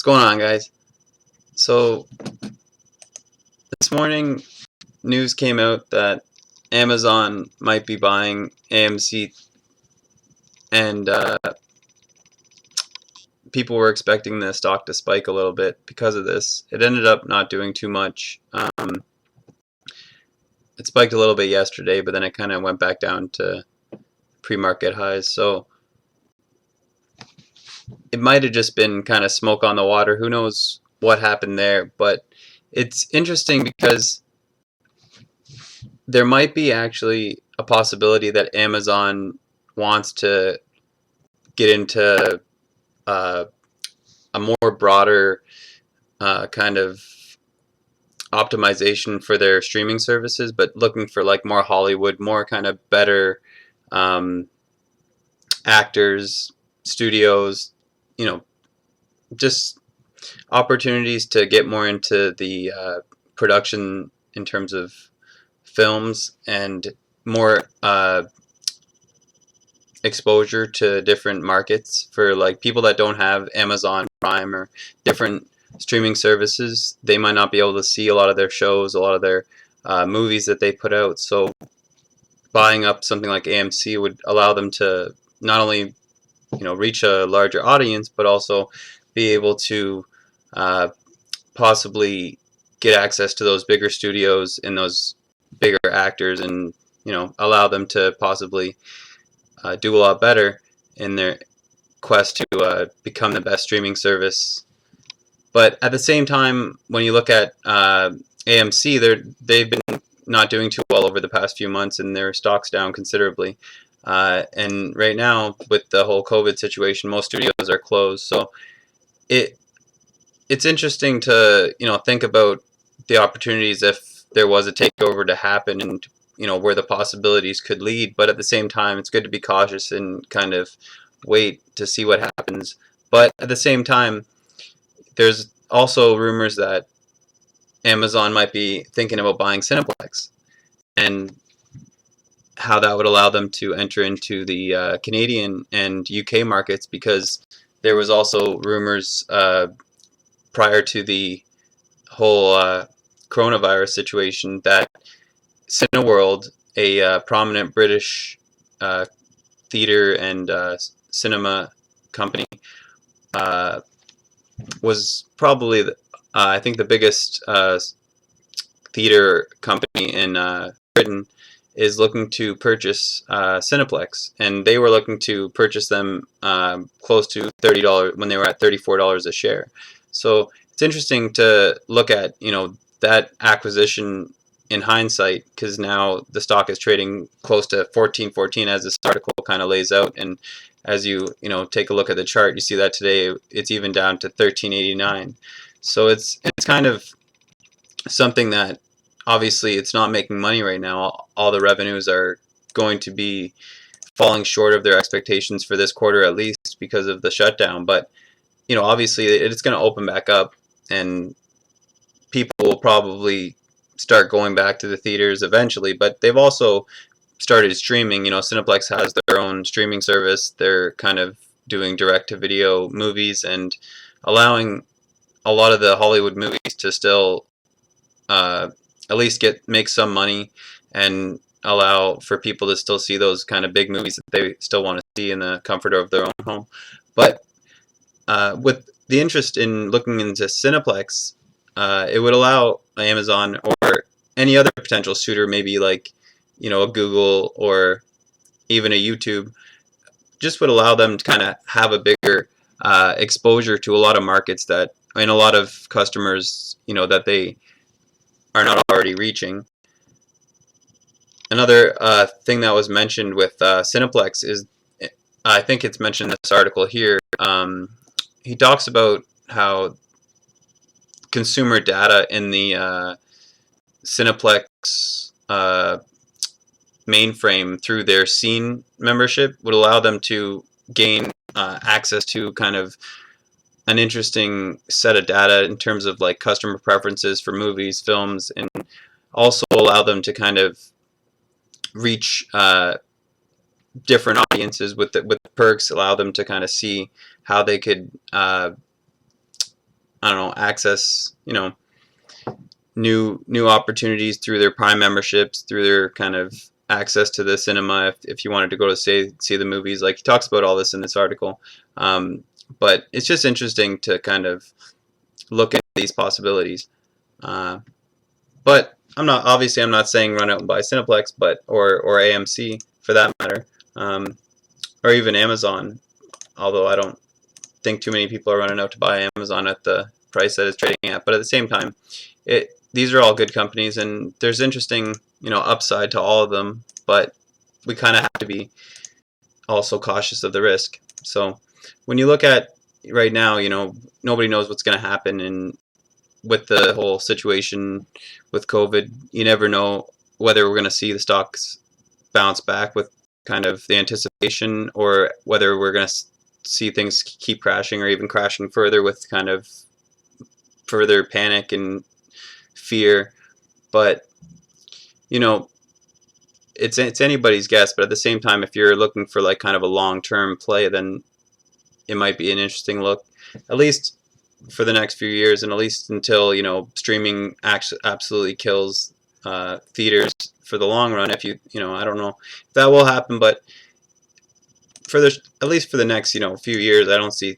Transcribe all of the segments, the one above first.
What's going on, guys? So, this morning, news came out that Amazon might be buying AMC, and people were expecting the stock to spike a little bit because of this. It ended up not doing too much. It spiked a little bit yesterday, but then it kind of went back down to pre-market highs. So, it might have just been kind of smoke on the water. Who knows what happened there? But it's interesting because there might be actually a possibility that Amazon wants to get into a more broader kind of optimization for their streaming services, but looking for like more Hollywood, more kind of better actors, studios, just opportunities to get more into the production in terms of films and more exposure to different markets for like people that don't have Amazon Prime or different streaming services. They might not be able to see a lot of their shows, a lot of their movies that they put out. So buying up something like AMC would allow them to not only reach a larger audience, but also be able to possibly get access to those bigger studios and those bigger actors, and allow them to possibly do a lot better in their quest to become the best streaming service. But at the same time, when you look at AMC, they've been not doing too well over the past few months, and their stock's down considerably. And right now, with the whole COVID situation, most studios are closed. So it's interesting to think about the opportunities if there was a takeover to happen, and where the possibilities could lead. But at the same time, it's good to be cautious and kind of wait to see what happens. But at the same time, there's also rumors that Amazon might be thinking about buying Cineplex, and how that would allow them to enter into the Canadian and UK markets, because there was also rumors prior to the whole coronavirus situation that Cineworld, a prominent British theater and cinema company, was probably I think the biggest theater company in Britain, is looking to purchase Cineplex, and they were looking to purchase them close to $30 when they were at $34 a share. So it's interesting to look at that acquisition in hindsight, because now the stock is trading close to 14.14 as this article kind of lays out, and as you take a look at the chart, you see that today it's even down to 13.89. So it's kind of something that obviously it's not making money right now. All the revenues are going to be falling short of their expectations for this quarter, at least because of the shutdown. But obviously it's going to open back up, and people will probably start going back to the theaters eventually. But they've also started streaming. Cineplex has their own streaming service. They're kind of doing direct-to-video movies and allowing a lot of the Hollywood movies to still at least make some money, and allow for people to still see those kind of big movies that they still want to see in the comfort of their own home. But with the interest in looking into Cineplex, it would allow Amazon or any other potential suitor, maybe like a Google or even a YouTube, just would allow them to kind of have a bigger exposure to a lot of markets that, and a lot of customers that they are not already reaching. Another thing that was mentioned with Cineplex is, I think it's mentioned in this article here, he talks about how consumer data in the Cineplex mainframe through their Scene membership would allow them to gain access to kind of an interesting set of data in terms of like customer preferences for movies, films, and also allow them to kind of reach different audiences with the perks, allow them to kind of see how they could I don't know, access, new opportunities through their Prime memberships, through their kind of access to the cinema if you wanted to go to see the movies. Like, he talks about all this in this article. But it's just interesting to kind of look at these possibilities. But I'm not saying run out and buy Cineplex, or AMC for that matter, or even Amazon. Although I don't think too many people are running out to buy Amazon at the price that it's trading at. But at the same time, these are all good companies, and there's interesting upside to all of them. But we kind of have to be also cautious of the risk. So when you look at right now, nobody knows what's going to happen, and with the whole situation with COVID, you never know whether we're going to see the stocks bounce back with kind of the anticipation, or whether we're going to see things keep crashing, or even crashing further with kind of further panic and fear. But it's anybody's guess. But at the same time, if you're looking for like kind of a long-term play, then it might be an interesting look, at least for the next few years, and at least until streaming absolutely kills theaters for the long run. If I don't know if that will happen, but at least for the next few years, I don't see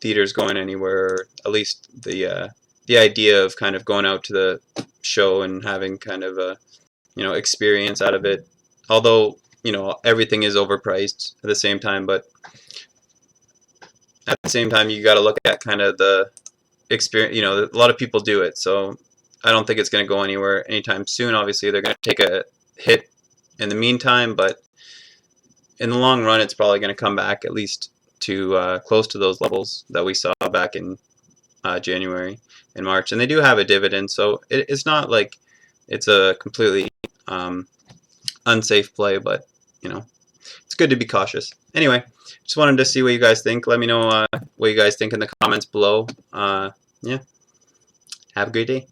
theaters going anywhere. Or at least the idea of kind of going out to the show and having kind of a experience out of it. Although everything is overpriced at the same time, but at the same time, you got to look at kind of the experience. A lot of people do it, so I don't think it's going to go anywhere anytime soon. Obviously, they're going to take a hit in the meantime, but in the long run, it's probably going to come back at least to close to those levels that we saw back in January and March. And they do have a dividend, so it's not like it's a completely unsafe play, but it's good to be cautious. Anyway, just wanted to see what you guys think. Let me know what you guys think in the comments below. Yeah, have a great day.